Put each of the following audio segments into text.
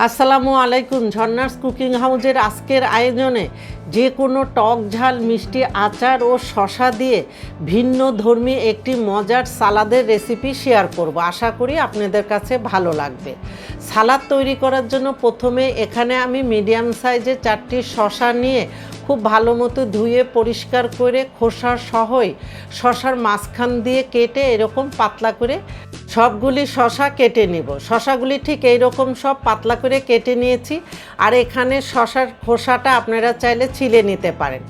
আসসালামু আলাইকুম। ঝর্ণাস কুকিং হাউজের আজকের আয়োজনে যে কোনো টক ঝাল মিষ্টি আচার ও শসা দিয়ে ভিন্ন ধর্মী একটি মজার সালাদের রেসিপি শেয়ার করব। আশা করি আপনাদের কাছে ভালো লাগবে। সালাদ তৈরি করার জন্য প্রথমে এখানে আমি মিডিয়াম সাইজের 4টি শসা নিয়ে খুব ভালো মতো ধুয়ে পরিষ্কার করে খোসা সহই শসার মাঝখান দিয়ে কেটে এরকম পাতলা করে সবগুলি শসা কেটে নেব। শসাগুলি ঠিক এইরকম সব পাতলা করে কেটে নিয়েছি। আর এখানে শসার খোসাটা আপনারা চাইলে ছিলে নিতে পারেন।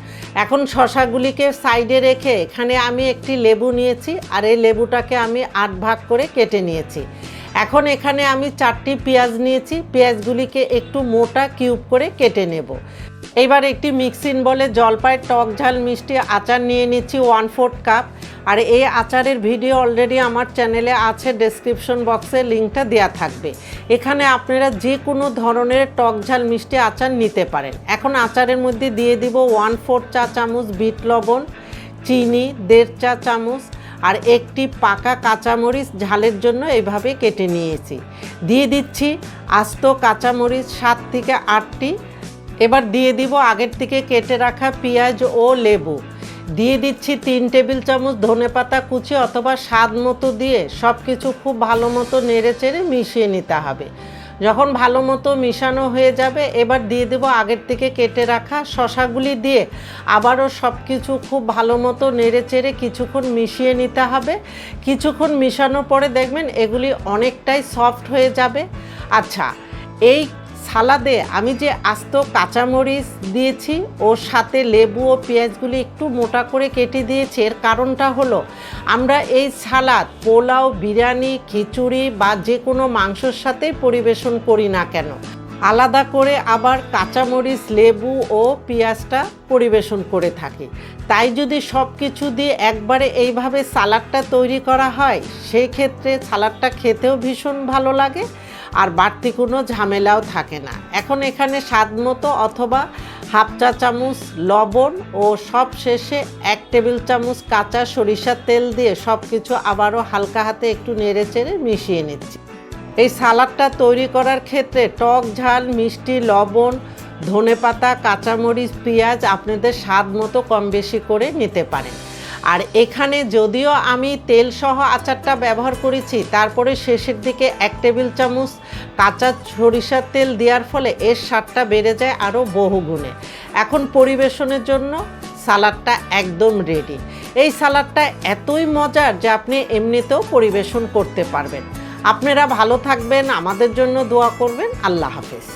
এখন শসাগুলিকে সাইডে রেখে এখানে আমি একটি লেবু নিয়েছি, আর এই লেবুটাকে আমি 8 ভাগ করে কেটে নিয়েছি। এখন এখানে আমি 4টি পেঁয়াজ নিয়েছি, পেঁয়াজগুলিকে একটু মোটা কিউব করে কেটে নেব। এবার একটি মিক্সিং বলে জলপাইয়ের টক ঝাল মিষ্টি আচার নিয়ে নিচ্ছি 1/4 কাপ। আর এই আচারের ভিডিও অলরেডি আমার চ্যানেলে আছে, ডেসক্রিপশন বক্সে লিঙ্কটা দেওয়া থাকবে। এখানে আপনারা যে কোনো ধরনের টক ঝাল মিষ্টি আচার নিতে পারেন। এখন আচারের মধ্যে দিয়ে দিব 1/4 চা চামচ বিট লবণ, চিনি 1.5 চা চামচ, আর একটি পাকা কাঁচামরিচ ঝালের জন্য এইভাবে কেটে নিয়েছি। দিয়ে দিচ্ছি আস্ত কাঁচামরিচ 7 থেকে 8টি। এবার দিয়ে দিব আগের থেকে কেটে রাখা পেঁয়াজ ও লেবু। দিয়ে দিচ্ছি 3 টেবিল চামচ ধনেপাতা কুচি অথবা স্বাদ মতো দিয়ে সব কিছু খুব ভালো মতো নেড়ে চেড়ে মিশিয়ে নিতে হবে। যখন ভালো মতো মিশানো হয়ে যাবে, এবার দিয়ে দেব আগের থেকে কেটে রাখা শসাগুলি দিয়ে আবারও সব কিছু খুব ভালো মতো নেড়ে চেড়ে কিছুক্ষণ মিশিয়ে নিতে হবে। কিছুক্ষণ মিশানোর পরে দেখবেন এগুলি অনেকটাই সফট হয়ে যাবে। আচ্ছা, এই সালাদে আমি যে আস্ত কাঁচামরিচ দিয়েছি ওর সাথে লেবু ও পেঁয়াজগুলি একটু মোটা করে কেটে দিয়েছি, এর কারণটা হলো আমরা এই সালাদ পোলাও, বিরিয়ানি, খিচুড়ি বা যে কোনো মাংসের সাথেই পরিবেশন করি না কেন, আলাদা করে আবার কাঁচামরিচ, লেবু ও পেঁয়াজটা পরিবেশন করে থাকি। তাই যদি সব কিছু দিয়ে একবারে এইভাবে সালাদটা তৈরি করা হয়, সেই ক্ষেত্রে সালাদটা খেতেও ভীষণ ভালো লাগে আর বাড়তি কোনো ঝামেলাও থাকে না। এখন এখানে স্বাদ মতো অথবা 1/2 চা চামচ লবণ ও সব শেষে 1 টেবিল চামচ কাঁচা সরিষার তেল দিয়ে সব কিছু আবারও হালকা হাতে একটু নেড়ে চেড়ে মিশিয়ে নিচ্ছি। এই সালাদটা তৈরি করার ক্ষেত্রে টক ঝাল মিষ্টি লবণ ধনেপাতা কাঁচামরিচ পেঁয়াজ আপনাদের স্বাদ মতো কম বেশি করে নিতে পারেন। আর এখানে যদিও আমি তেল সহ আচারটা ব্যবহার করেছি, তারপরে শেষের দিকে 1 টেবিল চামচ কাঁচা সরিষার তেল দেওয়ার ফলে এর স্বাদটা বেড়ে যায় আরও বহুগুণে। এখন পরিবেশনের জন্য সালাদটা একদম রেডি। এই সালাদটা এতই মজার যে আপনি এমনিতেও পরিবেশন করতে পারবেন। আপনারা ভালো থাকবেন, আমাদের জন্য দোয়া করবেন। আল্লাহ হাফেজ।